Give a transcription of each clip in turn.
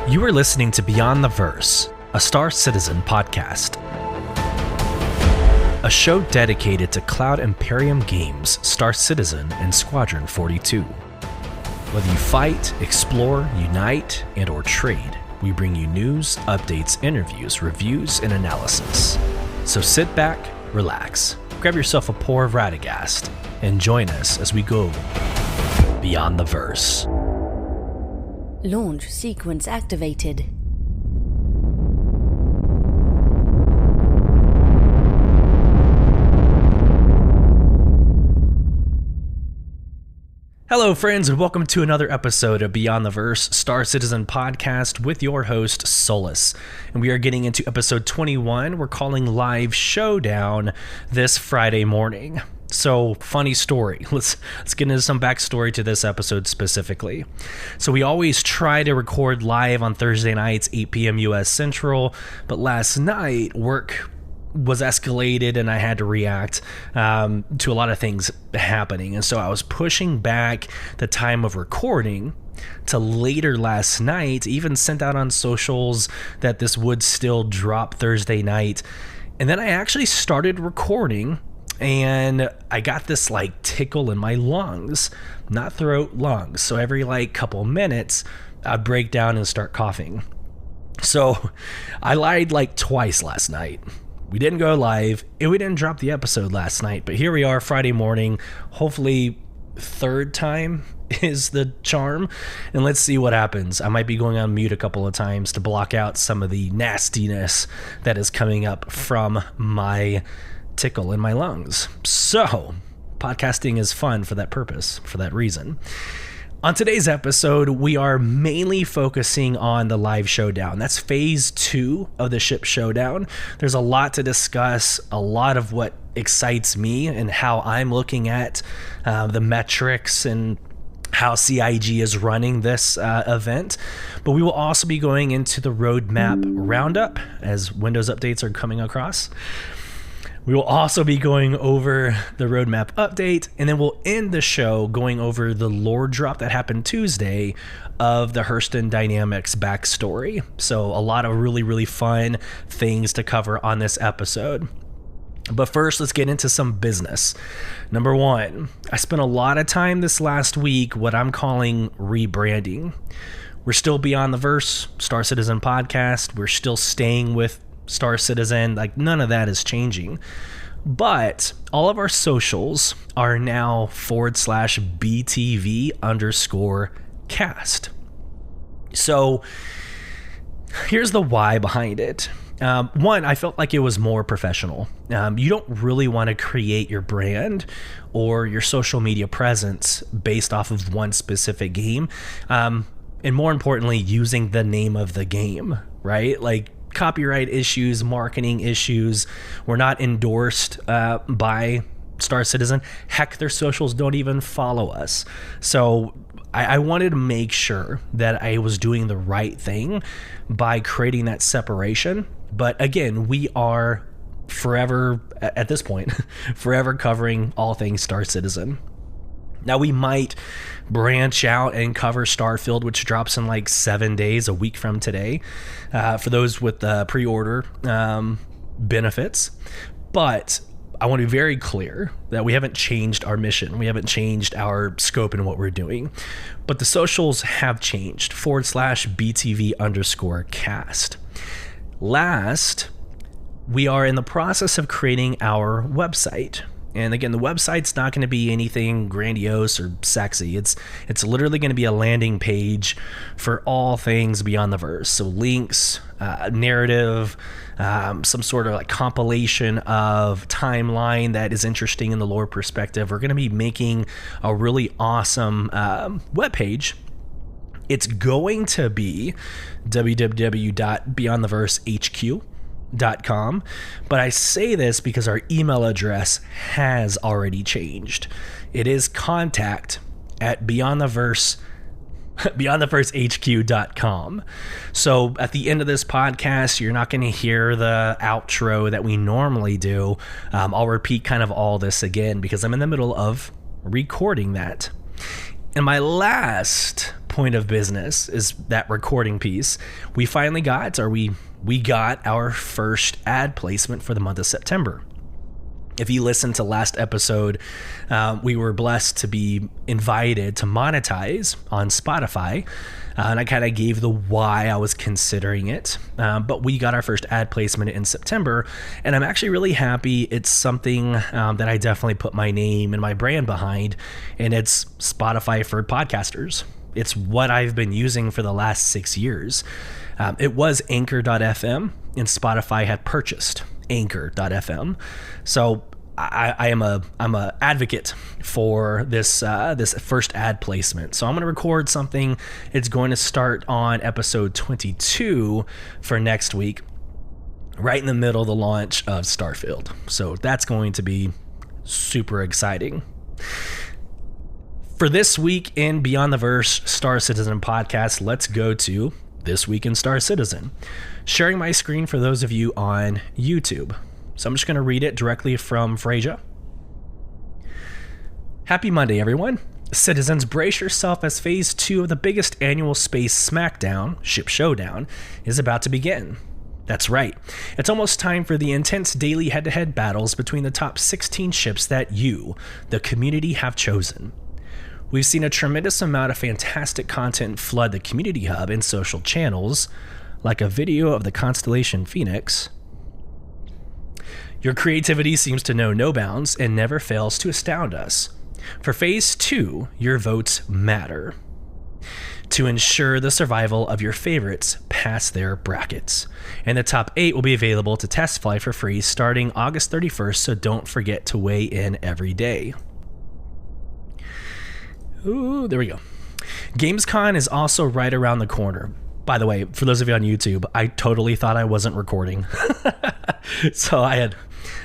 You are listening to Beyond the Verse, a Star Citizen podcast. A show dedicated to Cloud Imperium games, Star Citizen, and Squadron 42. Whether you fight, explore, unite, and or trade, we bring you news, updates, interviews, reviews, and analysis. So sit back, relax, grab yourself a pour of Radagast, and join us as we go Beyond the Verse. Launch sequence activated. Hello, friends, and welcome to another episode of Beyond the Verse, Star Citizen podcast with your host, Solus. And we are getting into episode 21. We're calling Live Showdown this Friday morning. So, funny story. Let's get into some backstory to this episode specifically. So, we always try to record live on Thursday nights, 8 p.m. U.S. Central, but last night, work was escalated and I had to react to a lot of things happening. And so I was pushing back the time of recording to later last night, even sent out on socials that this would still drop Thursday night. And then I actually started recording and I got this like tickle in my lungs, not throat, lungs. So every like couple minutes I'd break down and start coughing. So I lied like twice last night. We didn't go live, and we didn't drop the episode last night, but here we are Friday morning. Hopefully third time is the charm, and let's see what happens. I might be going on mute a couple of times to block out some of the nastiness that is coming up from my tickle in my lungs. So, podcasting is fun for that purpose, for that reason. On today's episode, we are mainly focusing on the live showdown. That's phase 2 of the ship showdown. There's a lot to discuss, a lot of what excites me and how I'm looking at the metrics and how CIG is running this event. But we will also be going into the roadmap roundup as Windows updates are coming across. We will also be going over the roadmap update, and then we'll end the show going over the lore drop that happened Tuesday of the Hurston Dynamics backstory. So a lot of really, really fun things to cover on this episode. But first, let's get into some business. Number one, I spent a lot of time this last week what I'm calling rebranding. We're still Beyond the Verse, Star Citizen podcast. We're still staying with Star Citizen, like none of that is changing, but all of our socials are now /BTV_cast. So here's the why behind it. One, I felt like it was more professional. You don't really want to create your brand or your social media presence based off of one specific game. And more importantly, using the name of the game, right? Like, copyright issues, marketing issues. We're not endorsed by Star Citizen. Heck, their socials don't even follow us. So I wanted to make sure that I was doing the right thing by creating that separation. But again, we are forever, at this point, forever covering all things Star Citizen. Now, we might branch out and cover Starfield, which drops in like 7 days, a week from today, for those with the pre-order benefits. But I want to be very clear that we haven't changed our mission. We haven't changed our scope in what we're doing. But the socials have changed, /BTV_cast. Last, we are in the process of creating our website. And again, the website's not going to be anything grandiose or sexy. It's literally going to be a landing page for all things Beyond the Verse. So links, narrative, some sort of like compilation of timeline that is interesting in the lore perspective. We're going to be making a really awesome webpage. It's going to be www.beyondtheversehq.com. But I say this because our email address has already changed. It is contact@beyondtheversehq.com. So at the end of this podcast, you're not going to hear the outro that we normally do. I'll repeat kind of all this again because I'm in the middle of recording that. And my last point of business is that recording piece. We finally got, or we got our first ad placement for the month of September. If you listened to last episode, we were blessed to be invited to monetize on Spotify. And I kind of gave the why I was considering it. But we got our first ad placement in September. And I'm actually really happy. It's something that I definitely put my name and my brand behind. And it's Spotify for podcasters. It's what I've been using for the last 6 years. It was Anchor.fm, and Spotify had purchased Anchor.fm. So I'm a advocate for this first ad placement. So I'm going to record something. It's going to start on episode 22 for next week, right in the middle of the launch of Starfield. So that's going to be super exciting. For this week in Beyond the Verse Star Citizen podcast, let's go to This Week in Star Citizen. Sharing my screen for those of you on YouTube. So I'm just going to read it directly from Frasier. Happy Monday, everyone. Citizens, brace yourself as Phase 2 of the biggest annual space smackdown, Ship Showdown, is about to begin. That's right. It's almost time for the intense daily head-to-head battles between the top 16 ships that you, the community, have chosen. We've seen a tremendous amount of fantastic content flood the community hub and social channels, like a video of the constellation Phoenix. Your creativity seems to know no bounds and never fails to astound us. For Phase 2, your votes matter. To ensure the survival of your favorites past their brackets. And the top 8 will be available to test fly for free starting August 31st, so don't forget to weigh in every day. Ooh, there we go. Gamescom is also right around the corner. By the way, for those of you on YouTube, I totally thought I wasn't recording. So I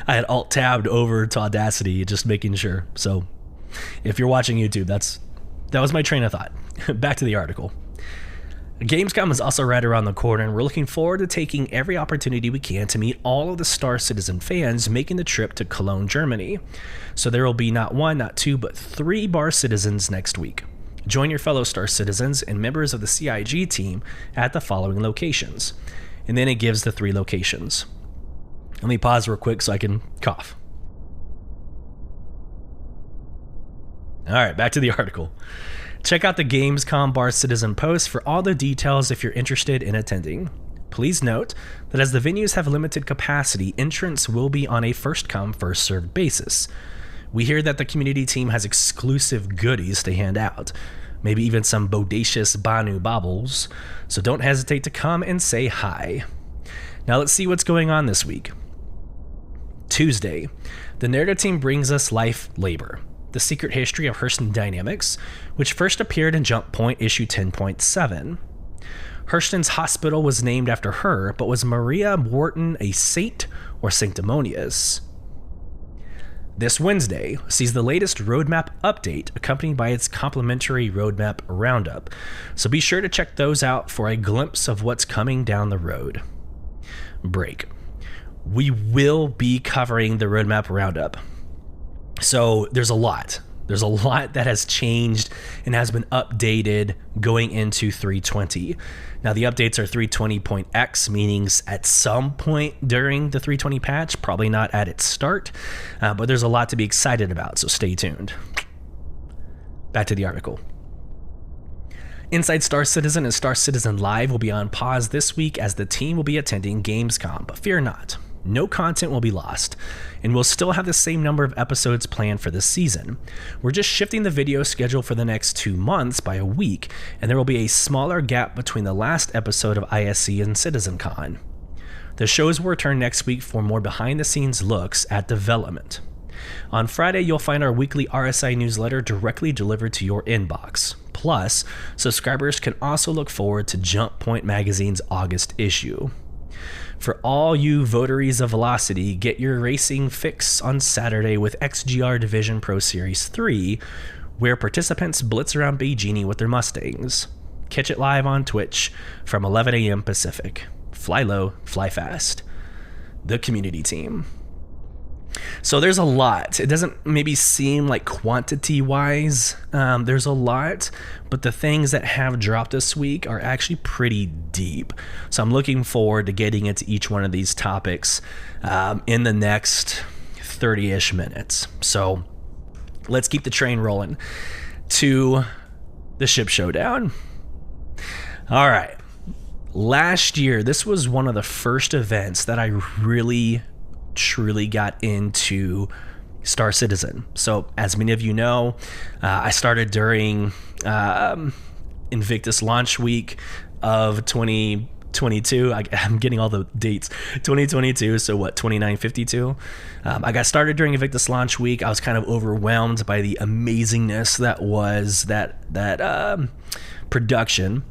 had alt-tabbed over to Audacity, just making sure. So if you're watching YouTube, that was my train of thought. Back to the article. Gamescom is also right around the corner, and we're looking forward to taking every opportunity we can to meet all of the Star Citizen fans making the trip to Cologne, Germany. So there will be not 1, not 2, but 3 bar citizens next week. Join your fellow Star Citizens and members of the CIG team at the following locations. And then it gives the 3 locations. Let me pause real quick so I can cough. All right, back to the article. Check out the Gamescom Bar Citizen post for all the details if you're interested in attending. Please note that as the venues have limited capacity, entrance will be on a first-come, first-served basis. We hear that the community team has exclusive goodies to hand out, maybe even some bodacious Banu baubles, so don't hesitate to come and say hi. Now let's see what's going on this week. Tuesday, the narrative team brings us Life Labor, the secret history of Hurston Dynamics, which first appeared in Jump Point issue 10.7. Hurston's hospital was named after her, but was Maria Wharton a saint or sanctimonious? This Wednesday sees the latest roadmap update accompanied by its complimentary roadmap roundup, so be sure to check those out for a glimpse of what's coming down the road. Break. We will be covering the roadmap roundup. So there's a lot that has changed and has been updated going into 320. Now the updates are 320.x, meaning at some point during the 320 patch, probably not at its start, but there's a lot to be excited about, so stay tuned. Back to the article. Inside Star Citizen and Star Citizen Live will be on pause this week as the team will be attending Gamescom, but fear not. No content will be lost, and we'll still have the same number of episodes planned for this season. We're just shifting the video schedule for the next 2 months by a week, and there will be a smaller gap between the last episode of ISC and CitizenCon. The shows will return next week for more behind-the-scenes looks at development. On Friday, you'll find our weekly RSI newsletter directly delivered to your inbox. Plus, subscribers can also look forward to Jump Point Magazine's August issue. For all you votaries of Velocity, get your racing fix on Saturday with XGR Division Pro Series 3, where participants blitz around Beijing with their Mustangs. Catch it live on Twitch from 11 a.m. Pacific. Fly low, fly fast. The community team. So there's a lot. It doesn't maybe seem like quantity wise, there's a lot, but the things that have dropped this week are actually pretty deep. So I'm looking forward to getting into each one of these topics in the next 30-ish minutes. So let's keep the train rolling to the Ship Showdown. All right. Last year, this was one of the first events that I really truly got into Star Citizen. So as many of you know, I started during Invictus launch week of 2022. I'm getting all the dates. 2022, so what, 2952? I got started during Invictus launch week. I was kind of overwhelmed by the amazingness that was that production.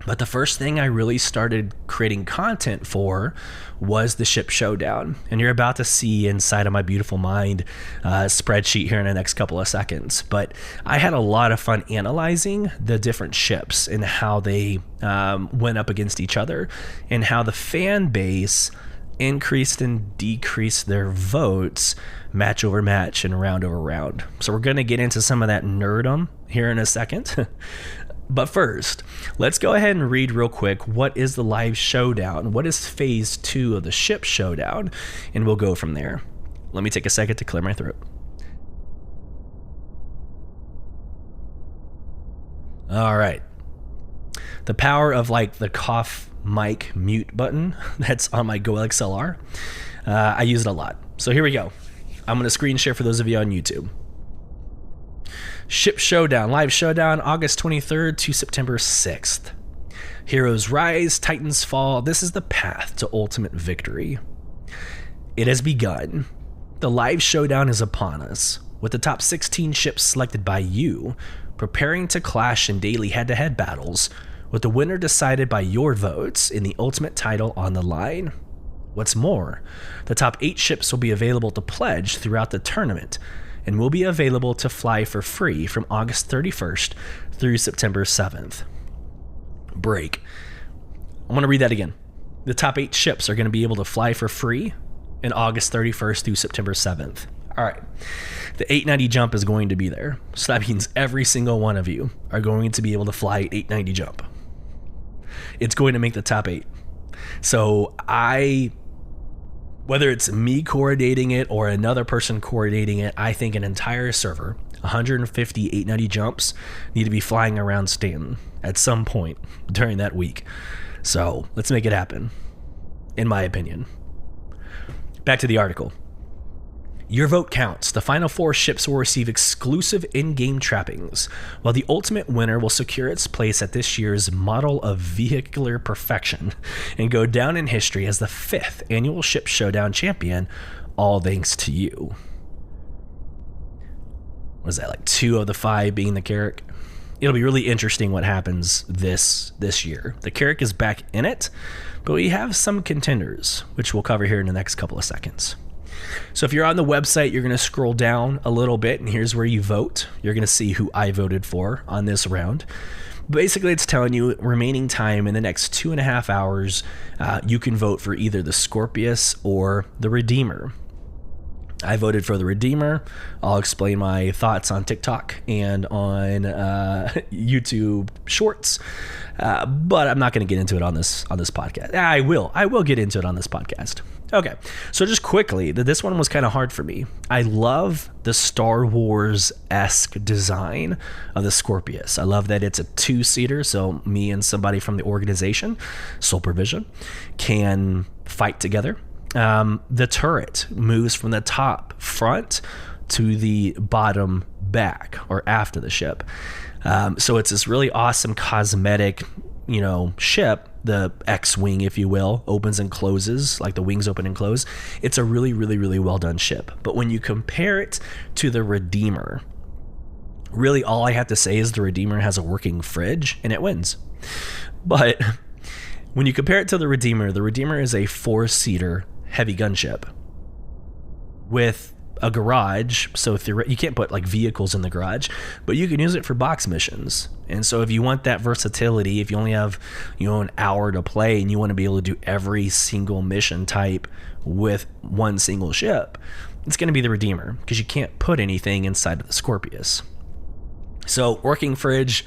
But the first thing I really started creating content for was the Ship Showdown. And you're about to see inside of my beautiful mind spreadsheet here in the next couple of seconds. But I had a lot of fun analyzing the different ships and how they went up against each other and how the fan base increased and decreased their votes match over match and round over round. So we're going to get into some of that nerdum here in a second. But first, let's go ahead and read real quick what is the live showdown, what is phase 2 of the Ship Showdown, and we'll go from there. Let me take a second to clear my throat. All right. The power of like the cough mic mute button that's on my Go XLR. I use it a lot. So here we go. I'm going to screen share for those of you on YouTube. Ship Showdown, live showdown, August 23rd to September 6th. Heroes rise, Titans fall. This is the path to ultimate victory. It has begun. The live showdown is upon us, with the top 16 ships selected by you, preparing to clash in daily head-to-head battles, with the winner decided by your votes in the ultimate title on the line. What's more, the top 8 ships will be available to pledge throughout the tournament, and will be available to fly for free from August 31st through September 7th. Break. I want to read that again. The top 8 ships are going to be able to fly for free in August 31st through September 7th. All right. The 890 jump is going to be there. So that means every single one of you are going to be able to fly 890 jump. It's going to make the top 8. So whether it's me coordinating it or another person coordinating it, I think an entire server, 150 890 jumps, need to be flying around Stanton at some point during that week. So let's make it happen, in my opinion. Back to the article. Your vote counts. The final 4 ships will receive exclusive in-game trappings, while the ultimate winner will secure its place at this year's Model of Vehicular Perfection and go down in history as the 5th annual Ship Showdown champion, all thanks to you. What is that, like 2 of the 5 being the Carrack? It'll be really interesting what happens this year. The Carrack is back in it, but we have some contenders, which we'll cover here in the next couple of seconds. So if you're on the website, you're going to scroll down a little bit, and here's where you vote. You're going to see who I voted for on this round. Basically, it's telling you remaining time in the next 2.5 hours, you can vote for either the Scorpius or the Redeemer. I voted for the Redeemer. I'll explain my thoughts on TikTok and on YouTube Shorts, but I'm not going to get into it on this podcast. I will get into it on this podcast. Okay, so just quickly, this one was kind of hard for me. I love the Star Wars-esque design of the Scorpius. I love that it's a 2-seater, so me and somebody from the organization, Soul Provision, can fight together. The turret moves from the top front to the bottom back or after the ship. So it's this really awesome cosmetic, ship. The X-Wing, if you will, opens and closes, like the wings open and close. It's a really, really, really well done ship. But when you compare it to the Redeemer, really all I have to say is the Redeemer has a working fridge and it wins. But when you compare it to the Redeemer is a 4-seater heavy gunship with a garage, so you can't put like vehicles in the garage, but you can use it for box missions. And so if you want that versatility, if you only have an hour to play and you want to be able to do every single mission type with one single ship, it's going to be the Redeemer because you can't put anything inside of the Scorpius. So working fridge,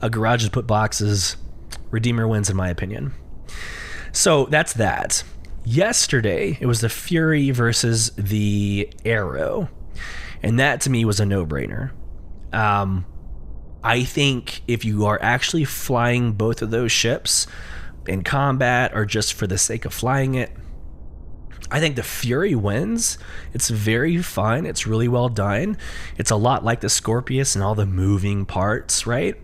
a garage to put boxes, Redeemer wins in my opinion. So that's that. Yesterday, it was the Fury versus the Arrow. And that to me was a no-brainer. I think if you are actually flying both of those ships in combat or just for the sake of flying it, I think the Fury wins. It's very fun. It's really well done. It's a lot like the Scorpius and all the moving parts, right?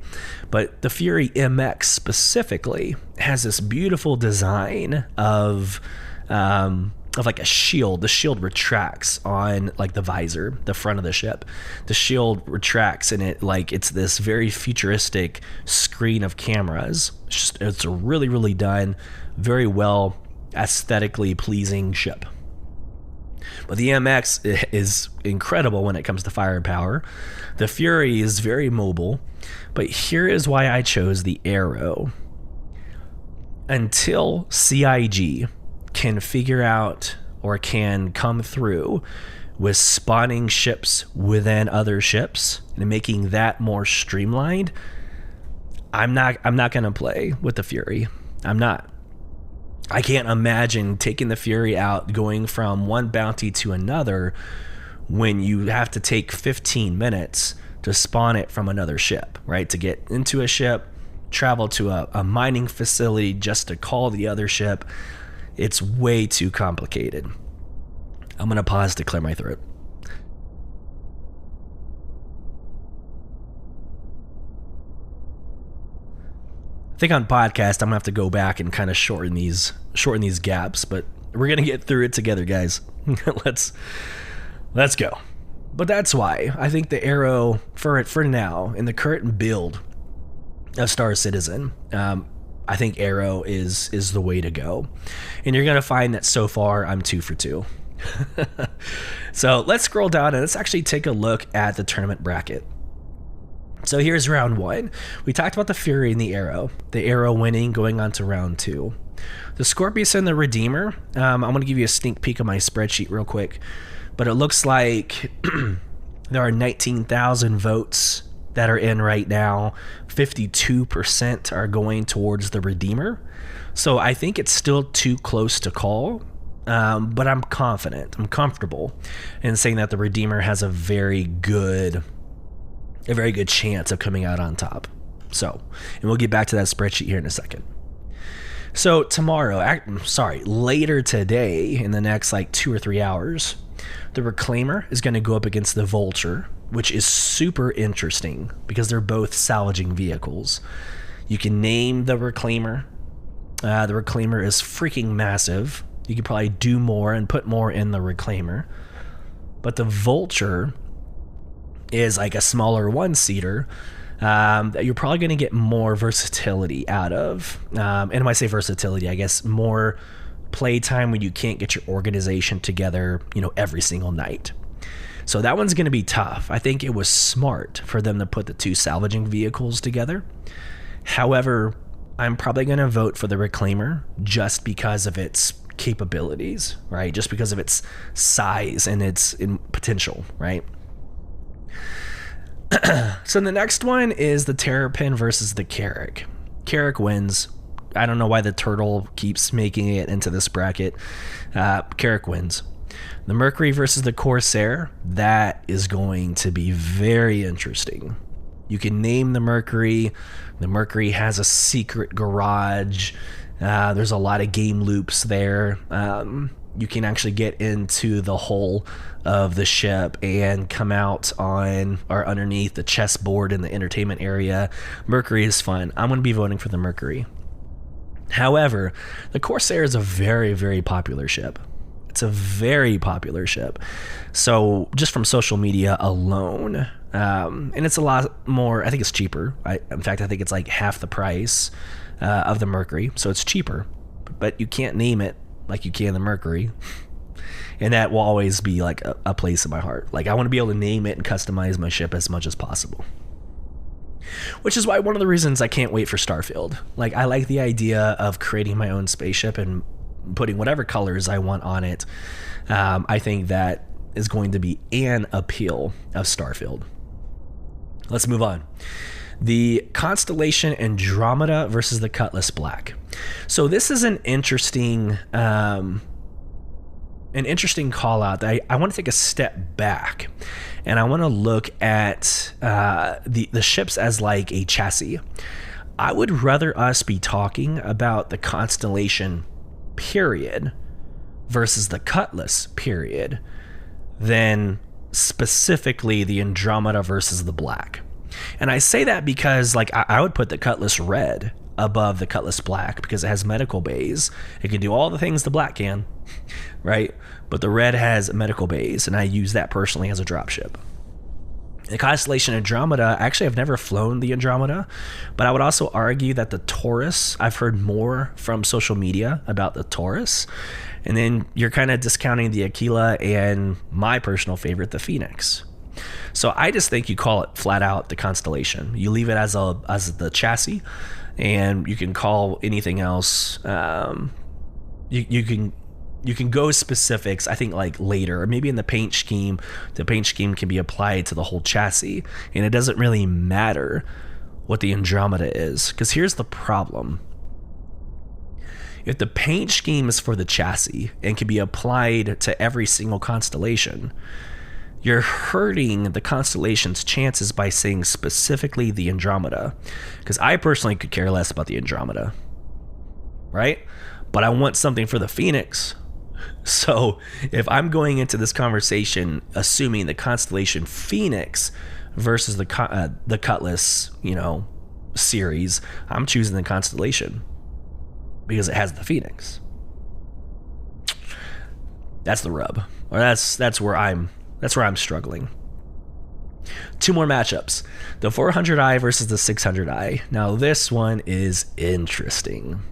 But the Fury MX specifically has this beautiful design of like a shield. The shield retracts on like the visor, the front of the ship. The shield retracts and it's this very futuristic screen of cameras. It's really, really done, very well aesthetically pleasing ship. But the MX is incredible when it comes to firepower. The Fury is very mobile, but here is why I chose the Arrow. Until CIG can figure out or can come through with spawning ships within other ships and making that more streamlined, I'm not going to play with the Fury. I'm not. I can't imagine taking the Fury out, going from one bounty to another when you have to take 15 minutes to spawn it from another ship, right? To get into a ship, travel to a mining facility just to call the other ship. It's way too complicated. I'm going to pause to clear my throat. I think on podcast, I'm going to have to go back and kind of shorten these gaps, but we're going to get through it together, guys. Let's go. But that's why I think the Arrow, for now, in the current build of Star Citizen, I think Arrow is the way to go. And you're going to find that so far I'm 2 for 2. So let's scroll down and let's actually take a look at the tournament bracket. So here's round 1. We talked about the Fury and the Arrow winning, going on to round 2. The Scorpius and the Redeemer, I'm going to give you a sneak peek of my spreadsheet real quick, but it looks like there are 19,000 votes that are in right now. 52% are going towards the Redeemer. So I think it's still too close to call, but I'm confident, I'm comfortable in saying that the Redeemer has a very good chance of coming out on top. So, and we'll get back to that spreadsheet here in a second. So later today, in the next like 2 or 3 hours, the Reclaimer is going to go up against the Vulture, which is super interesting because they're both salvaging vehicles. You can name the Reclaimer. The Reclaimer is freaking massive. You could probably do more and put more in the Reclaimer. But the Vulture is like a smaller one-seater that you're probably going to get more versatility out of. And when I say versatility, I guess more playtime when you can't get your organization together, every single night. So that one's going to be tough. I think it was smart for them to put the 2 salvaging vehicles together. However, I'm probably going to vote for the Reclaimer just because of its capabilities, right? Just because of its size and its potential, right? So the next one is the Terrapin versus the Carrack. Carrack wins. I don't know why the Turtle keeps making it into this bracket. Carrack wins. The Mercury versus the Corsair, that is going to be very interesting. You can name the Mercury. The Mercury has a secret garage. There's a lot of game loops there. You can actually get into the hull of the ship and come out on or underneath the chessboard in the entertainment area. Mercury is fun. I'm going to be voting for the Mercury. However, the Corsair is a very, very popular ship. It's a very popular ship. So just from social media alone, and it's a lot more, I think it's cheaper. In fact, I think it's like half the price of the Mercury. So it's cheaper, but you can't name it like you can the Mercury. And that will always be like a place in my heart. Like I want to be able to name it and customize my ship as much as possible. Which is why one of the reasons I can't wait for Starfield. Like I like the idea of creating my own spaceship and putting whatever colors I want on it. I think that is going to be an appeal of Starfield. Let's move on. The constellation Andromeda versus the Cutlass Black. So this is an interesting call out. I want to take a step back, and I want to look at the ships as like a chassis. I would rather us be talking about the constellation period versus the Cutlass period than specifically the Andromeda versus the Black. And I say that because like I would put the Cutlass Red above the Cutlass Black because it has medical bays. It can do all the things the Black can, right? But the Red has medical bays, and I use that personally as a dropship. The constellation Andromeda, actually I've never flown the Andromeda, but I would also argue that the Taurus, I've heard more from social media about the Taurus, and then you're kind of discounting the Aquila and my personal favorite, the Phoenix. So I just think you call it flat out the constellation. You leave it as the chassis, and you can call anything else. You can go specifics, I think, like later, or maybe in the paint scheme. The paint scheme can be applied to the whole chassis, and it doesn't really matter what the Andromeda is. Because here's the problem. If the paint scheme is for the chassis and can be applied to every single constellation, you're hurting the constellation's chances by saying specifically the Andromeda. Because I personally could care less about the Andromeda, right? But I want something for the Phoenix. So if I'm going into this conversation assuming the constellation Phoenix versus the Cutlass, series, I'm choosing the constellation because it has the Phoenix. That's the rub, or that's where I'm struggling. Two more matchups: the 400i versus the 600i. Now this one is interesting.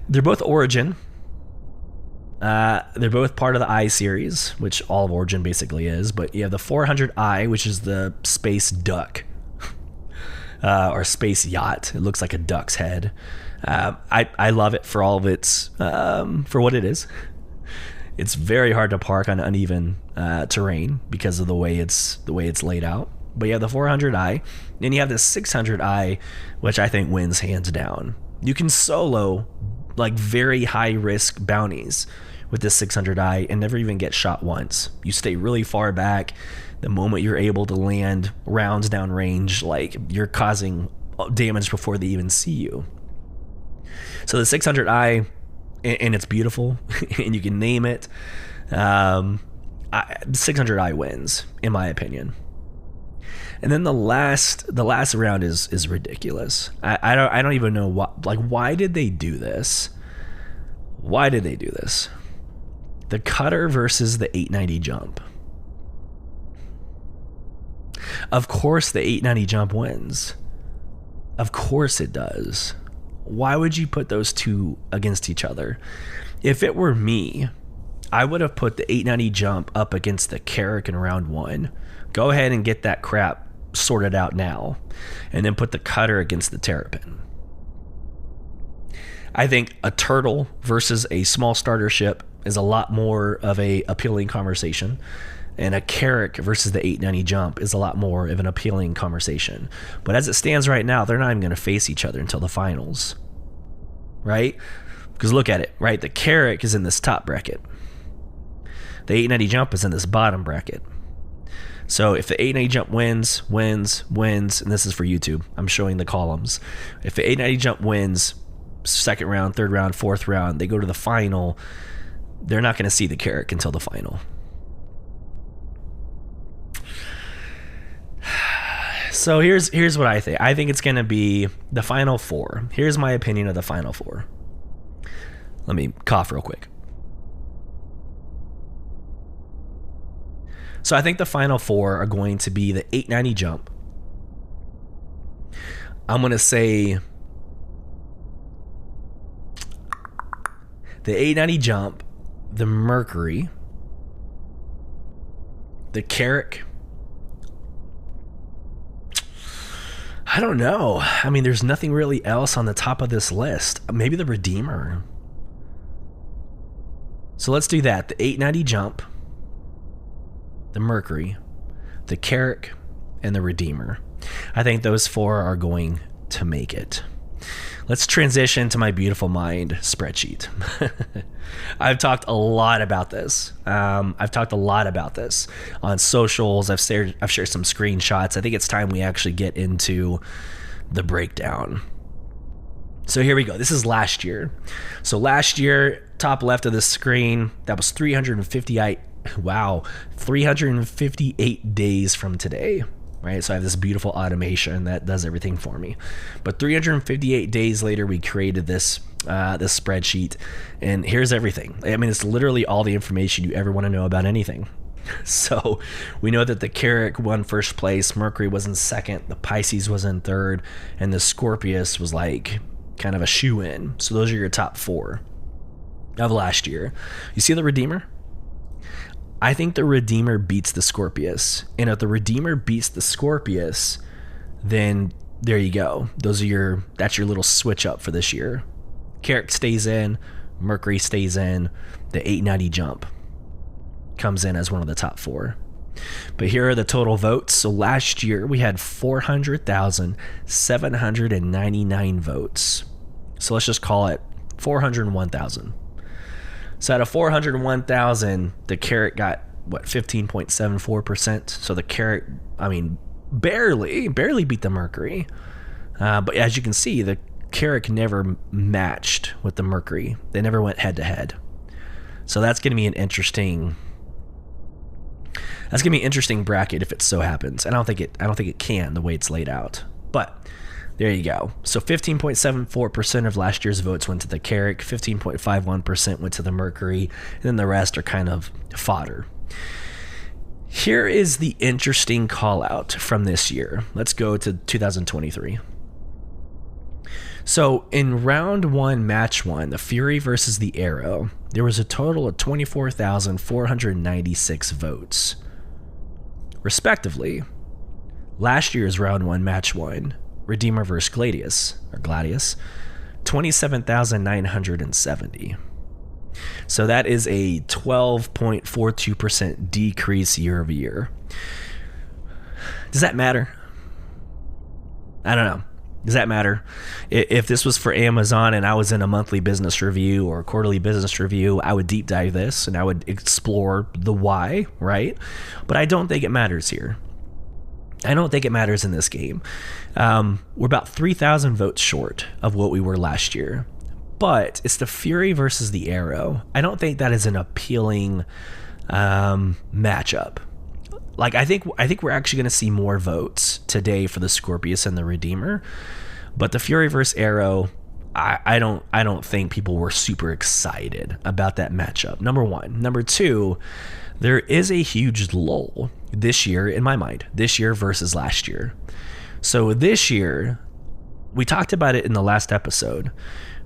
They're both Origin. They're both part of the I series, which all of Origin basically is, but you have the 400i, which is the space duck, or space yacht. It looks like a duck's head. I love it for all of its, for what it is. It's very hard to park on uneven terrain because of the way it's laid out. But you have the 400i, then you have the 600i, which I think wins hands down. You can solo like very high risk bounties with this 600i and never even get shot once. You stay really far back. The moment you're able to land rounds down range, like you're causing damage before they even see you. So the 600i, and it's beautiful, and you can name it. The 600i wins, in my opinion. And then the last round is ridiculous. I don't even know why did they do this? Why did they do this? The Cutter versus the 890 jump. Of course the 890 jump wins. Of course it does. Why would you put those two against each other? If it were me, I would have put the 890 jump up against the Carrack in round one. Go ahead and get that crap sorted out now, and then put the Cutter against the Terrapin. I think a turtle versus a small starter ship is a lot more of a appealing conversation, and a Carrack versus the 890 jump is a lot more of an appealing conversation. But as it stands right now, they're not even going to face each other until the finals, right? Because look at it, right? The Carrack is in this top bracket. The 890 jump is in this bottom bracket. So if the 890 jump wins, and this is for YouTube, I'm showing the columns. If the 890 jump wins, second round, third round, fourth round, they go to the final, they're not going to see the Carrack until the final. So here's what I think. I think it's going to be the final four. Here's my opinion of the final four. Let me cough real quick. So I think the final four are going to be the 890 jump. I'm going to say the 890 jump, the Mercury, the Carrack. I don't know. I mean, there's nothing really else on the top of this list. Maybe the Redeemer. So let's do that. The 890 jump, the Mercury, the Carrack, and the Redeemer. I think those 4 are going to make it. Let's transition to my beautiful mind spreadsheet. I've talked a lot about this. I've talked a lot about this on socials. I've shared some screenshots. I think it's time we actually get into the breakdown. So here we go. This is last year. So last year, top left of the screen, that was 358 days from today. Right, so I have this beautiful automation that does everything for me. But 358 days later, we created this spreadsheet, and here's everything. I mean, it's literally all the information you ever want to know about anything. So we know that the Carrack won first place, Mercury was in second, the Pisces was in third, and the Scorpius was like kind of a shoe-in. So those are your top 4 of last year. You see the Redeemer? I think the Redeemer beats the Scorpius. And if the Redeemer beats the Scorpius, then there you go. That's your little switch up for this year. Carrack stays in, Mercury stays in, the 890 jump comes in as one of the top 4. But here are the total votes. So last year we had 400,799 votes. So let's just call it 401,000. So out of 401,000, the Carrack got, 15.74%. So the Carrack, barely beat the Mercury. But as you can see, the Carrack never matched with the Mercury. They never went head to head. So that's going to be an interesting bracket if it so happens. I don't think it can, the way it's laid out. But there you go. So 15.74% of last year's votes went to the Carrack, 15.51% went to the Mercury, and then the rest are kind of fodder. Here is the interesting call out from this year. Let's go to 2023. So in round 1, match 1, the Fury versus the Arrow, there was a total of 24,496 votes. Respectively, last year's round 1, match 1, Redeemer versus Gladius, 27,970. So that is a 12.42% decrease year over year. Does that matter? I don't know. Does that matter? If this was for Amazon and I was in a monthly business review or quarterly business review, I would deep dive this and I would explore the why, right? But I don't think it matters here. I don't think it matters in this game. We're about 3,000 votes short of what we were last year. But it's the Fury versus the Arrow. I don't think that is an appealing matchup. Like I think we're actually going to see more votes today for the Scorpius and the Redeemer, but the Fury versus Arrow, I don't think people were super excited about that matchup. Number one. Number two, there is a huge lull this year in my mind. This year versus last year. So this year, we talked about it in the last episode.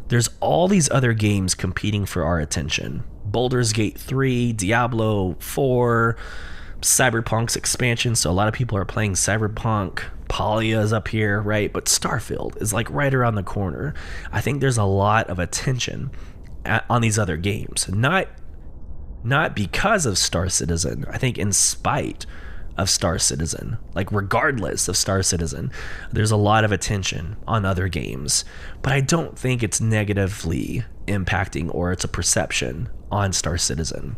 There's all these other games competing for our attention. Baldur's Gate 3, Diablo 4, Cyberpunk's expansion, so a lot of people are playing Cyberpunk. Palia is up here, right? But Starfield is like right around the corner. I think there's a lot of attention on these other games. Not because of Star Citizen. I think in spite of Star Citizen. Like regardless of Star Citizen, there's a lot of attention on other games. But I don't think it's negatively impacting or it's a perception on Star Citizen.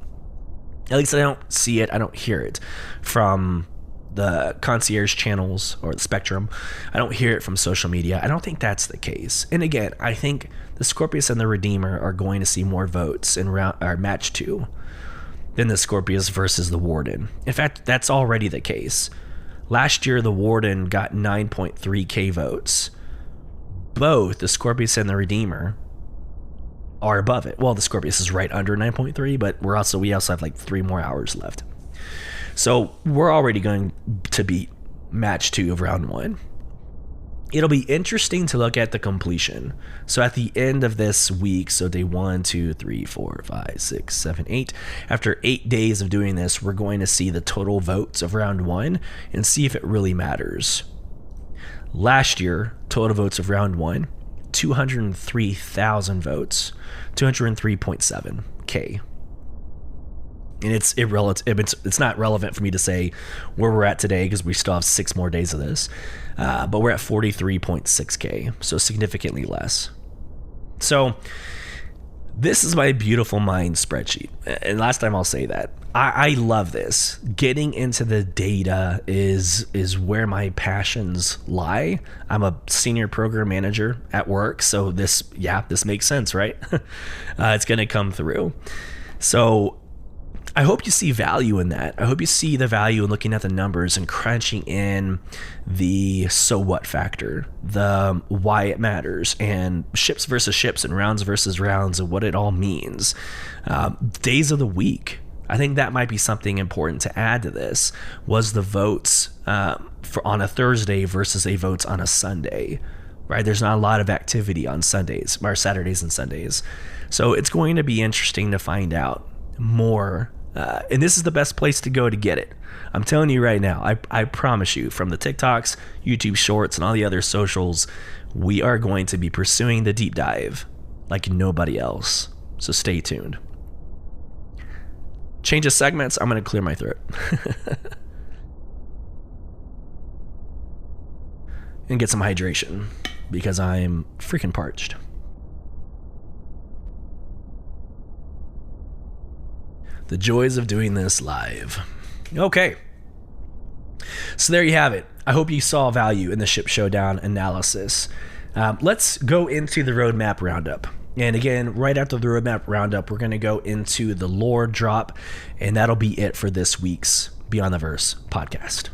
At least I don't see it, I don't hear it from the concierge channels or the Spectrum. I don't hear it from social media. I don't think that's the case. And again, I think the Scorpius and the Redeemer are going to see more votes in match 2 than the Scorpius versus the Warden. In fact, that's already the case. Last year, the Warden got 9.3k votes. Both the Scorpius and the Redeemer are above it. Well, the Scorpius is right under 9.3, but we also have like 3 more hours left. So we're already going to beat match 2 of round 1. It'll be interesting to look at the completion. So at the end of this week, so day 1, 2, 3, 4, 5, 6, 7, 8. After 8 days of doing this, we're going to see the total votes of round 1 and see if it really matters. Last year, total votes of round 1, 203,000 votes, 203.7k. And it's irrelevant. It's not relevant for me to say where we're at today because we still have 6 more days of this. But we're at 43.6K, so significantly less. So this is my beautiful mind spreadsheet. And last time I'll say that. I love this. Getting into the data is where my passions lie. I'm a senior program manager at work, so this makes sense, right? It's going to come through. So I hope you see value in that. I hope you see the value in looking at the numbers and crunching in the so what factor, the why it matters, and ships versus ships and rounds versus rounds and what it all means. Days of the week. I think that might be something important to add to this, was the votes for on a Thursday versus a votes on a Sunday, right? There's not a lot of activity on Sundays, or Saturdays and Sundays. So it's going to be interesting to find out more. And this is the best place to go to get it. I'm telling you right now, I promise you, from the TikToks, YouTube Shorts, and all the other socials, we are going to be pursuing the deep dive like nobody else. So stay tuned. Change of segments. I'm going to clear my throat. And get some hydration because I'm freaking parched. The joys of doing this live. Okay. So there you have it. I hope you saw value in the Ship Showdown analysis. Let's go into the roadmap roundup. And again, right after the roadmap roundup, we're going to go into the lore drop, and that'll be it for this week's Beyond the Verse podcast.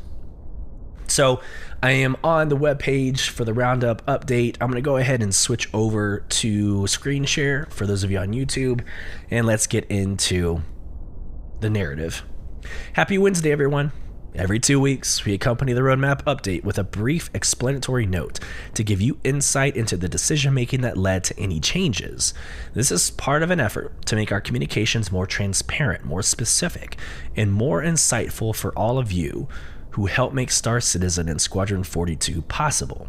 So I am on the webpage for the roundup update. I'm going to go ahead and switch over to screen share for those of you on YouTube, and let's get into the narrative. Happy Wednesday, everyone. Every 2 weeks, we accompany the roadmap update with a brief explanatory note to give you insight into the decision-making that led to any changes. This is part of an effort to make our communications more transparent, more specific, and more insightful for all of you who help make Star Citizen and Squadron 42 possible.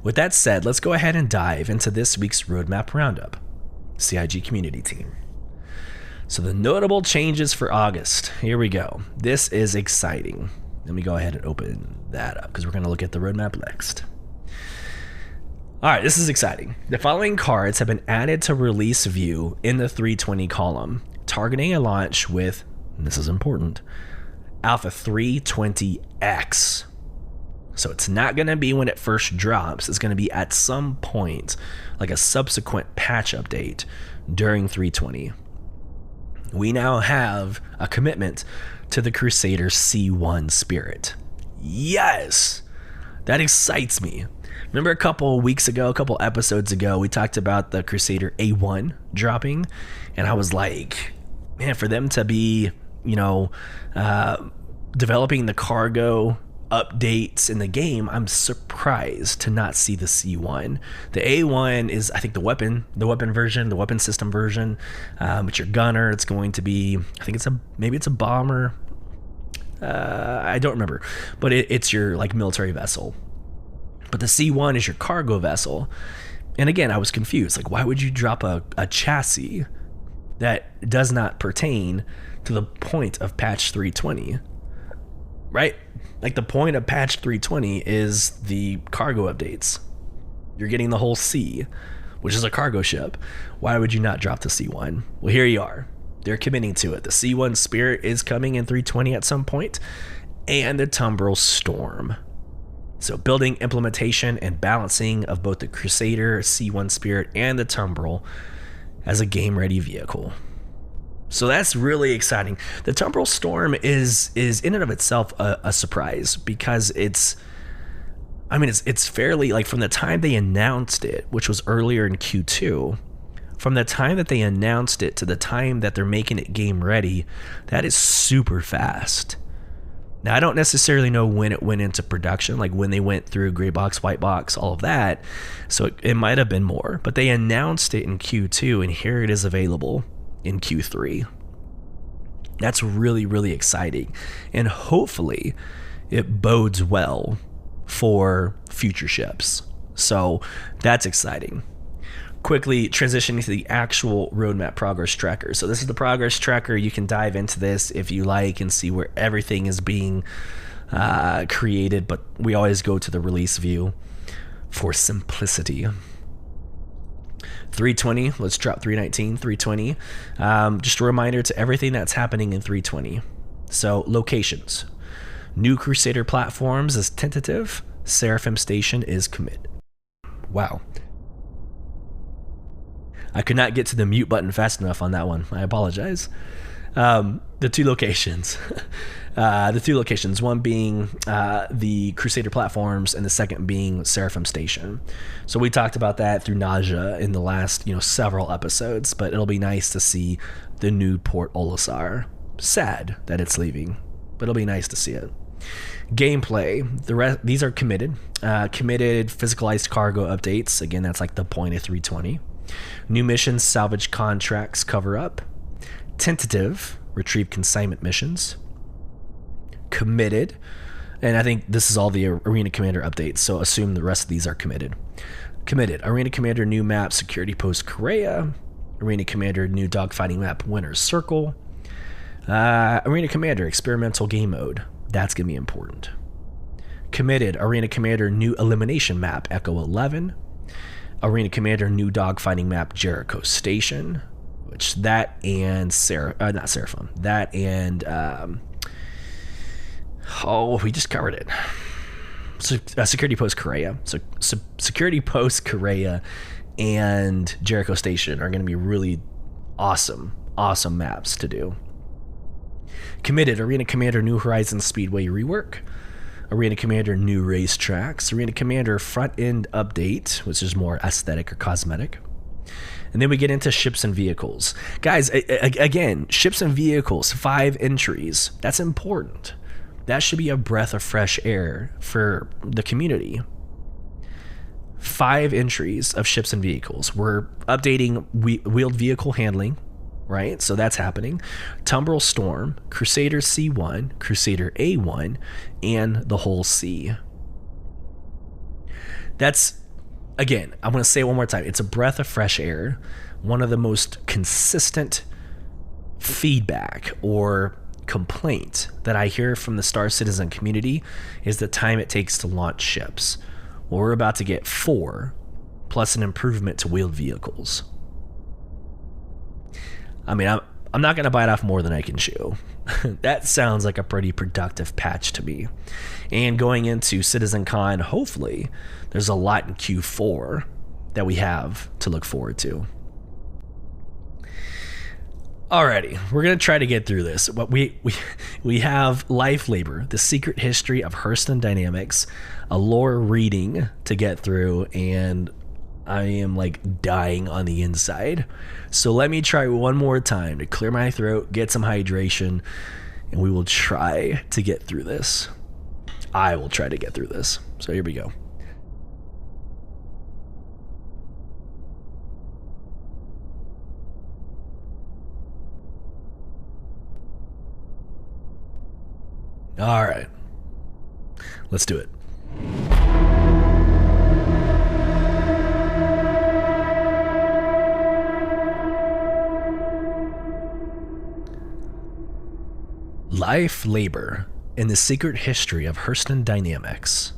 With that said, let's go ahead and dive into this week's roadmap roundup. CIG Community Team. So the notable changes for August. Here we go. This is exciting. Let me go ahead and open that up because we're going to look at the roadmap next. All right, this is exciting. The following cards have been added to release view in the 320 column, targeting a launch with, and this is important, Alpha 320X. So it's not going to be when it first drops. It's going to be at some point, like a subsequent patch update during 320. We now have a commitment to the Crusader C1 Spirit. Yes! That excites me. Remember a couple episodes ago, we talked about the Crusader A1 dropping, and I was like, man, for them to be, developing the cargo updates in the game, I'm surprised to not see the C1. The A1 is, I think, the weapon version, the weapon system version. It's your gunner. It's going to be, I think maybe it's a bomber. I don't remember, but it's your like military vessel. But the C1 is your cargo vessel. And again, I was confused. Like, why would you drop a chassis that does not pertain to the point of patch 320? Right? Like, the point of patch 320 is the cargo updates. You're getting the whole C, which is a cargo ship. Why would you not drop the C1? Well, here you are. They're committing to it. The C1 Spirit is coming in 320 at some point, and the Tumbril Storm. So building, implementation, and balancing of both the Crusader, C1 Spirit, and the Tumbril as a game-ready vehicle. So that's really exciting. The Tumbril Storm is in and of itself a surprise because it's fairly, like, from the time they announced it, which was earlier in Q2, from the time that they announced it to the time that they're making it game ready, that is super fast. Now, I don't necessarily know when it went into production, like when they went through gray box, white box, all of that. So it might have been more, but they announced it in Q2, and here it is available in Q3. That's really, really exciting. And hopefully it bodes well for future ships. So that's exciting. quickly transitioning to the actual roadmap progress tracker. So this is the progress tracker. You can dive into this if you like and see where everything is being created, but we always go to the release view for simplicity. 320, let's drop 319, 320. Just a reminder to everything that's happening in 320. So locations. New Crusader platforms is tentative. Seraphim Station is committed. Wow. I could not get to the mute button fast enough on that one. I apologize. The two locations. One being the Crusader platforms, and the second being Seraphim Station. So we talked about that through Nausea in the last, several episodes, but it'll be nice to see the new Port Olisar. Sad that it's leaving, but it'll be nice to see it. Gameplay, these are committed. Committed physicalized cargo updates. Again, that's like the point of 320. New missions, salvage contracts, cover up. Tentative, retrieve consignment missions. Committed, and I think this is all the Arena Commander updates, so assume the rest of these are committed. Committed, Arena Commander new map, Security Post Correa. Arena Commander new dogfighting map, Winner's Circle. Arena Commander experimental game mode, that's going to be important. Committed, Arena Commander new elimination map, Echo 11. Arena Commander new dogfighting map, Jericho Station, which that and not Seraphim, that and we just covered it. So Security Post Correa. So Security Post Correa and Jericho Station are going to be really awesome maps to do. Committed, Arena Commander new Horizon Speedway rework. Arena Commander new racetracks. Arena Commander front end update, which is more aesthetic or cosmetic. And then we get into ships and vehicles. Guys, again, ships and vehicles, 5 entries. That's important. That should be a breath of fresh air for the community. 5 entries of ships and vehicles. We're updating wheeled vehicle handling, right? So that's happening. Tumbril Storm, Crusader C1, Crusader A1, and the Hull C. That's, again, I'm going to say it one more time. It's a breath of fresh air. One of the most consistent feedback or complaint that I hear from the Star Citizen community is the time it takes to launch ships. Well, we're about to get 4, plus an improvement to wheeled vehicles. I mean, I'm not going to bite off more than I can chew. That sounds like a pretty productive patch to me. And going into CitizenCon, hopefully, there's a lot in Q4 that we have to look forward to. Alrighty, we're going to try to get through this. But we have Life Labor, the secret history of Hurston Dynamics, a lore reading to get through, and I am like dying on the inside. So let me try one more time to clear my throat, get some hydration, and we will try to get through this. I will try to get through this. So here we go. All right, let's do it. Life Labor in the secret history of Hurston Dynamics.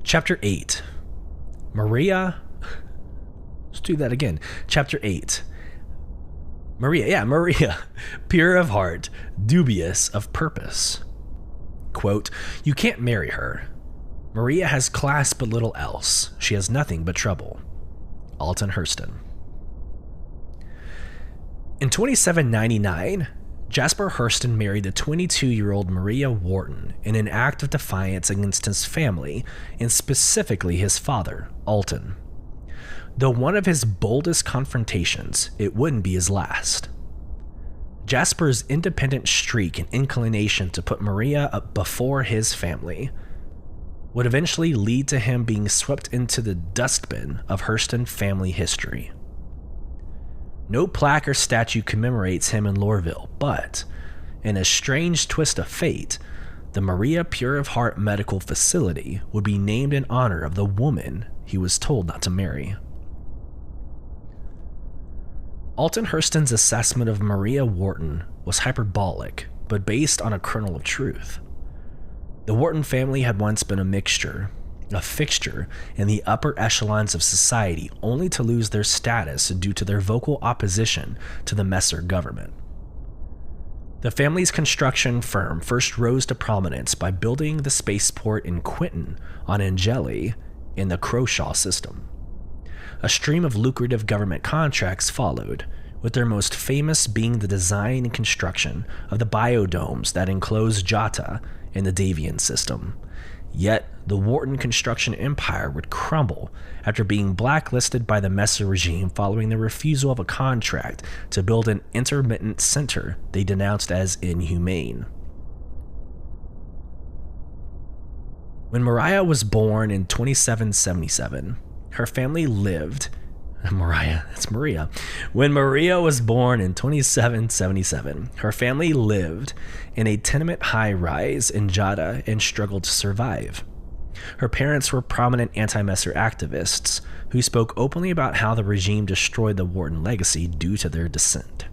Chapter 8. Maria. Let's do that again. Chapter 8. Maria, pure of heart, dubious of purpose. Quote, you can't marry her. Maria has class but little else. She has nothing but trouble. Alton Hurston. In 2799, Jasper Hurston married the 22-year-old Maria Wharton in an act of defiance against his family, and specifically his father, Alton. Though one of his boldest confrontations, it wouldn't be his last. Jasper's independent streak and inclination to put Maria up before his family would eventually lead to him being swept into the dustbin of Hurston family history. No plaque or statue commemorates him in Lorville, but, in a strange twist of fate, the Maria Pure of Heart Medical Facility would be named in honor of the woman he was told not to marry. Alton Hurston's assessment of Maria Wharton was hyperbolic, but based on a kernel of truth. The Wharton family had once been a fixture in the upper echelons of society, only to lose their status due to their vocal opposition to the Messer government. The family's construction firm first rose to prominence by building the spaceport in Quinton on Engeli in the Croshaw system. A stream of lucrative government contracts followed, with their most famous being the design and construction of the biodomes that enclose Jata in the Davian system. Yet, the Wharton construction empire would crumble after being blacklisted by the Messer regime following the refusal of a contract to build an intermittent center they denounced as inhumane. When Maria was born in 2777, her family lived When Maria was born in 2777, her family lived in a tenement high-rise in Jata and struggled to survive. Her parents were prominent anti-Messer activists who spoke openly about how the regime destroyed the Wharton legacy due to their dissent.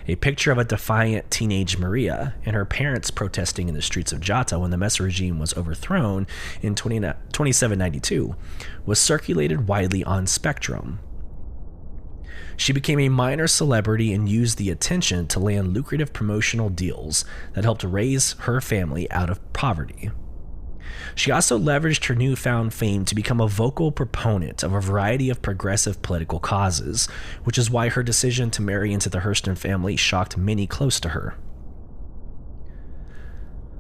A picture of a defiant teenage Maria and her parents protesting in the streets of Jata when the Messer regime was overthrown in 2792 was circulated widely on Spectrum. She became a minor celebrity and used the attention to land lucrative promotional deals that helped raise her family out of poverty. She also leveraged her newfound fame to become a vocal proponent of a variety of progressive political causes, which is why her decision to marry into the Hurston family shocked many close to her.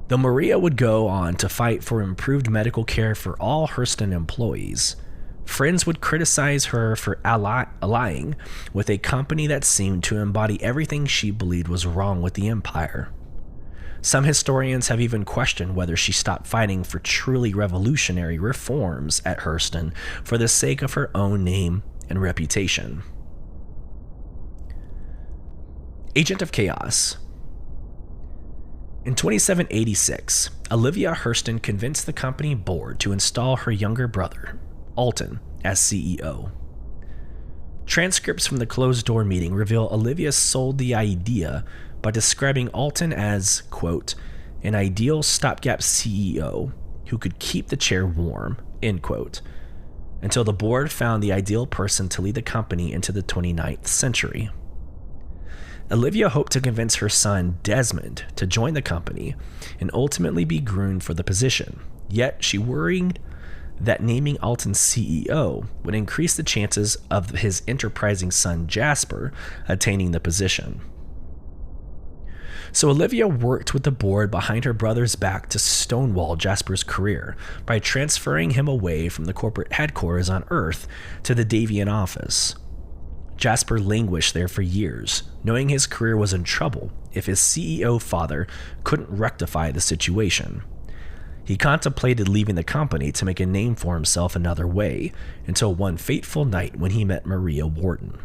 Though Maria would go on to fight for improved medical care for all Hurston employees, friends would criticize her for allying with a company that seemed to embody everything she believed was wrong with the empire. Some historians have even questioned whether she stopped fighting for truly revolutionary reforms at Hurston for the sake of her own name and reputation. Agent of Chaos. In 2786, Olivia Hurston convinced the company board to install her younger brother, Alton, as CEO. Transcripts from the closed-door meeting reveal Olivia sold the idea by describing Alton as, quote, an ideal stopgap CEO who could keep the chair warm, end quote, until the board found the ideal person to lead the company into the 29th century. Olivia hoped to convince her son, Desmond, to join the company and ultimately be groomed for the position, yet she worried that naming Alton CEO would increase the chances of his enterprising son, Jasper, attaining the position. So Olivia worked with the board behind her brother's back to stonewall Jasper's career by transferring him away from the corporate headquarters on Earth to the Davian office. Jasper languished there for years, knowing his career was in trouble if his CEO father couldn't rectify the situation. He contemplated leaving the company to make a name for himself another way, until one fateful night when he met Maria Wharton.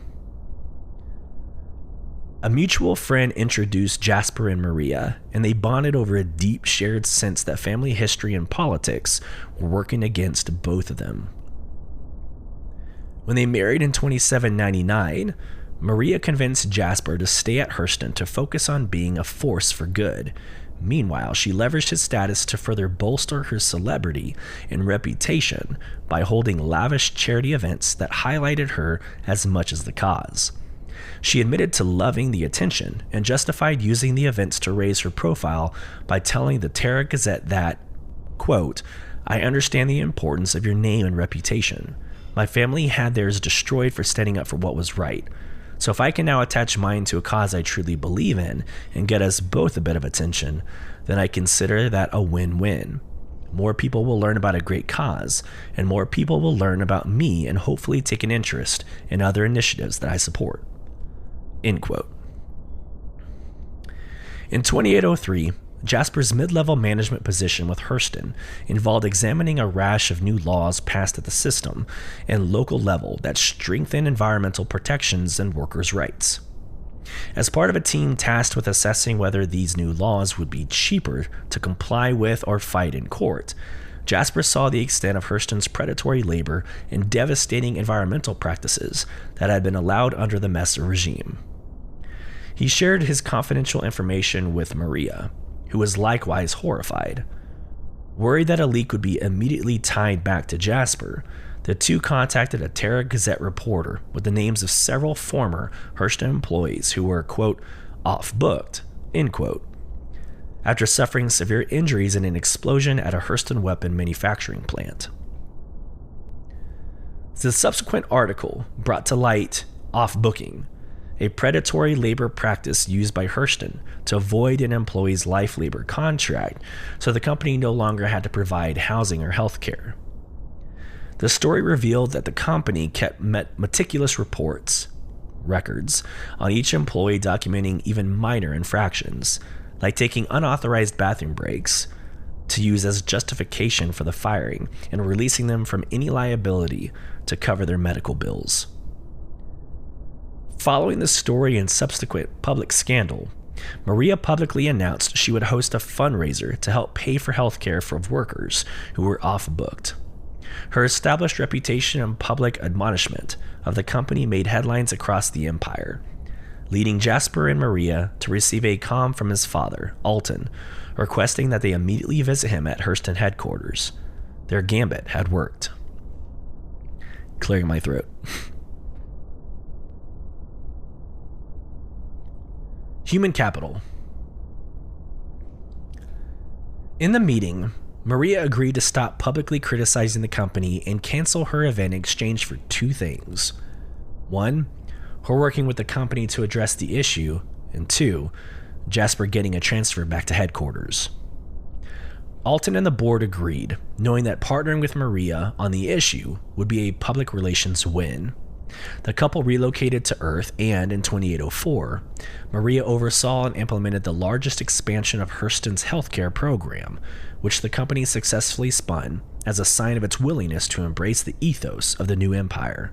A mutual friend introduced Jasper and Maria, and they bonded over a deep shared sense that family history and politics were working against both of them. When they married in 2799, Maria convinced Jasper to stay at Hurston to focus on being a force for good. Meanwhile, she leveraged his status to further bolster her celebrity and reputation by holding lavish charity events that highlighted her as much as the cause. She admitted to loving the attention and justified using the events to raise her profile by telling the Tara Gazette that, quote, I understand the importance of your name and reputation. My family had theirs destroyed for standing up for what was right. So if I can now attach mine to a cause I truly believe in and get us both a bit of attention, then I consider that a win-win. More people will learn about a great cause, and more people will learn about me and hopefully take an interest in other initiatives that I support. End quote. In 2803, Jasper's mid-level management position with Hurston involved examining a rash of new laws passed at the system and local level that strengthen environmental protections and workers' rights. As part of a team tasked with assessing whether these new laws would be cheaper to comply with or fight in court, Jasper saw the extent of Hurston's predatory labor and devastating environmental practices that had been allowed under the Messer regime. He shared his confidential information with Maria, who was likewise horrified. Worried that a leak would be immediately tied back to Jasper, the two contacted a Terra Gazette reporter with the names of several former Hurston employees who were, quote, off-booked, end quote, after suffering severe injuries in an explosion at a Hurston weapon manufacturing plant. The subsequent article brought to light off-booking, a predatory labor practice used by Hurston to avoid an employee's life labor contract so the company no longer had to provide housing or health care. The story revealed that the company kept meticulous records on each employee, documenting even minor infractions, like taking unauthorized bathroom breaks, to use as justification for the firing and releasing them from any liability to cover their medical bills. Following the story and subsequent public scandal, Maria publicly announced she would host a fundraiser to help pay for health care for workers who were off-booked. Her established reputation and public admonishment of the company made headlines across the empire, leading Jasper and Maria to receive a comm from his father, Alton, requesting that they immediately visit him at Hurston headquarters. Their gambit had worked. Clearing my throat. Human capital. In the meeting, Maria agreed to stop publicly criticizing the company and cancel her event in exchange for two things. One, her working with the company to address the issue, and two, Jasper getting a transfer back to headquarters. Alton and the board agreed, knowing that partnering with Maria on the issue would be a public relations win. The couple relocated to Earth, and in 2804, Maria oversaw and implemented the largest expansion of Hurston's healthcare program, which the company successfully spun as a sign of its willingness to embrace the ethos of the new empire.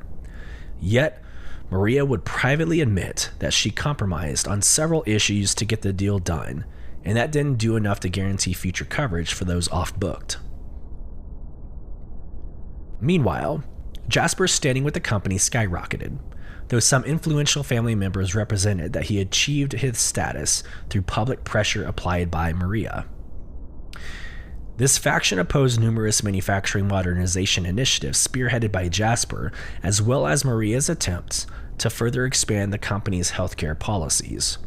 Yet, Maria would privately admit that she compromised on several issues to get the deal done, and that didn't do enough to guarantee future coverage for those off-booked. Meanwhile, Jasper's standing with the company skyrocketed, though some influential family members represented that he achieved his status through public pressure applied by Maria. This faction opposed numerous manufacturing modernization initiatives spearheaded by Jasper, as well as Maria's attempts to further expand the company's healthcare policies.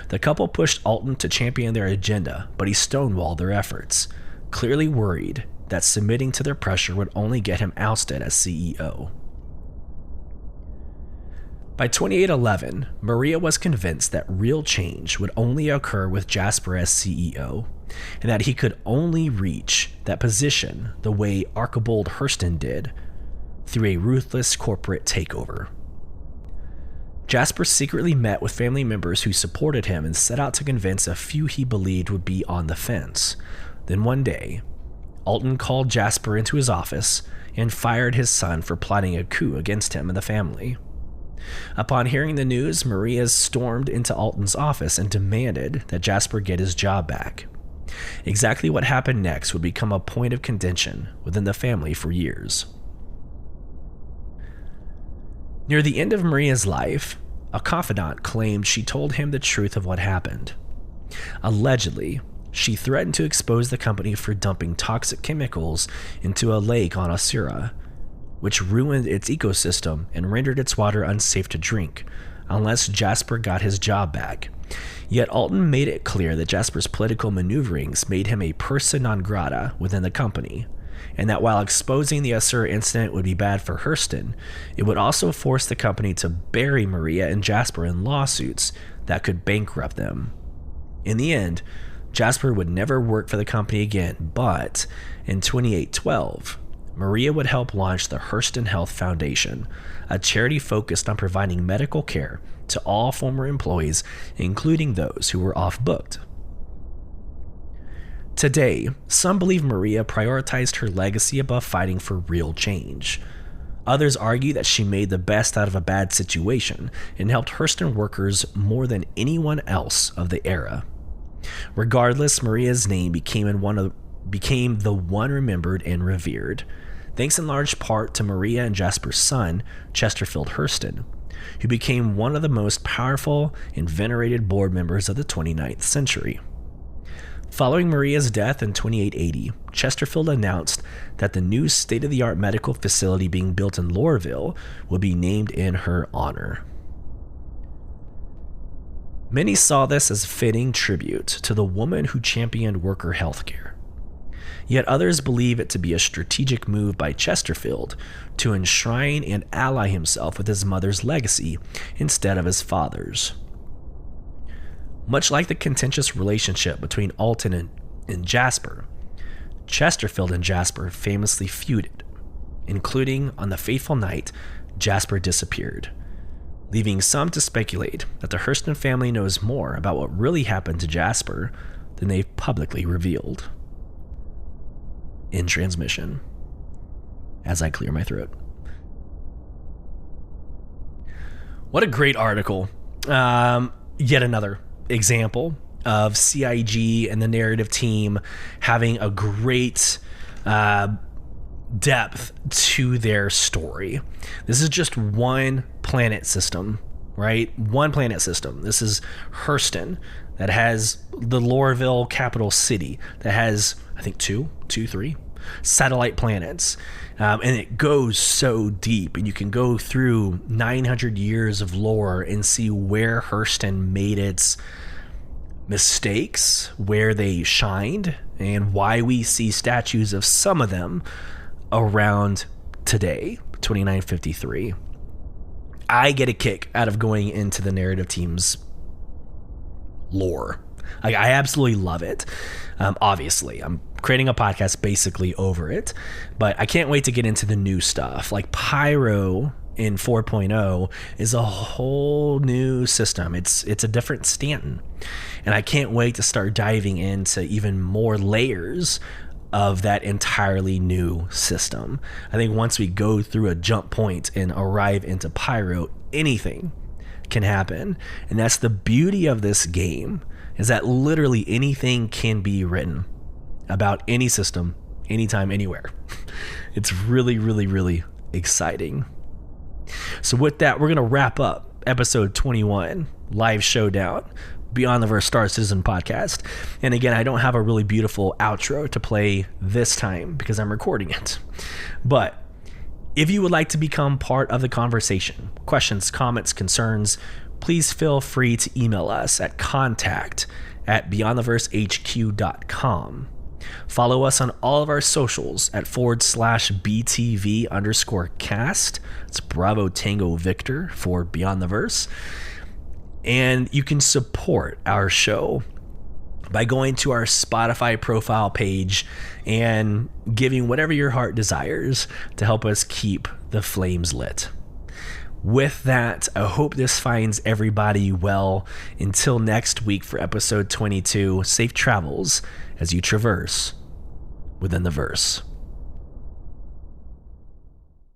The couple pushed Alton to champion their agenda, but he stonewalled their efforts, clearly worried that submitting to their pressure would only get him ousted as CEO. By 2811, Maria was convinced that real change would only occur with Jasper as CEO, and that he could only reach that position the way Archibald Hurston did, through a ruthless corporate takeover. Jasper secretly met with family members who supported him and set out to convince a few he believed would be on the fence. Then one day, Alton called Jasper into his office and fired his son for plotting a coup against him and the family. Upon hearing the news, Maria stormed into Alton's office and demanded that Jasper get his job back. Exactly what happened next would become a point of contention within the family for years. Near the end of Maria's life, a confidant claimed she told him the truth of what happened. Allegedly, she threatened to expose the company for dumping toxic chemicals into a lake on Asura, which ruined its ecosystem and rendered its water unsafe to drink, unless Jasper got his job back. Yet Alton made it clear that Jasper's political maneuverings made him a persona non grata within the company, and that while exposing the Asura incident would be bad for Hurston, it would also force the company to bury Maria and Jasper in lawsuits that could bankrupt them. In the end, Jasper would never work for the company again, but in 2812, Maria would help launch the Hurston Health Foundation, a charity focused on providing medical care to all former employees, including those who were off-booked. Today, some believe Maria prioritized her legacy above fighting for real change. Others argue that she made the best out of a bad situation and helped Hurston workers more than anyone else of the era. Regardless, Maria's name became the one remembered and revered, thanks in large part to Maria and Jasper's son, Chesterfield Hurston, who became one of the most powerful and venerated board members of the 29th century. Following Maria's death in 2880, Chesterfield announced that the new state-of-the-art medical facility being built in Lorville would be named in her honor. Many saw this as a fitting tribute to the woman who championed worker healthcare. Yet others believe it to be a strategic move by Chesterfield to enshrine and ally himself with his mother's legacy instead of his father's. Much like the contentious relationship between Alton and Jasper, Chesterfield and Jasper famously feuded, including on the fateful night Jasper disappeared, leaving some to speculate that the Hurston family knows more about what really happened to Jasper than they've publicly revealed. In transmission, as I clear my throat. What a great article. Yet another example of CIG and the narrative team having a great depth to their story. This is just one planet system, right? One planet system. This is Hurston, that has the Lorville capital city, that has, I think, three satellite planets. And it goes so deep, and you can go through 900 years of lore and see where Hurston made its mistakes, where they shined, and why we see statues of some of them around today, 2953. I get a kick out of going into the narrative team's lore. I absolutely love it. Obviously, I'm creating a podcast basically over it, but I can't wait to get into the new stuff. Like Pyro in 4.0 is a whole new system. It's a different Stanton, and I can't wait to start diving into even more layers of that entirely new system. I think once we go through a jump point and arrive into Pyro, anything can happen. And that's the beauty of this game, is that literally anything can be written about any system, anytime, anywhere. It's really, really, really exciting. So with that, we're going to wrap up episode 21, Live Showdown, Beyond the Verse Star Citizen podcast. And again, I don't have a really beautiful outro to play this time because I'm recording it. But if you would like to become part of the conversation, questions, comments, concerns, please feel free to email us at contact@beyondtheversehq.com. Follow us on all of our socials at /BTV_cast. It's Bravo Tango Victor for Beyond the Verse. And you can support our show by going to our Spotify profile page and giving whatever your heart desires to help us keep the flames lit. With that, I hope this finds everybody well. Until next week for episode 22, safe travels as you traverse within the verse.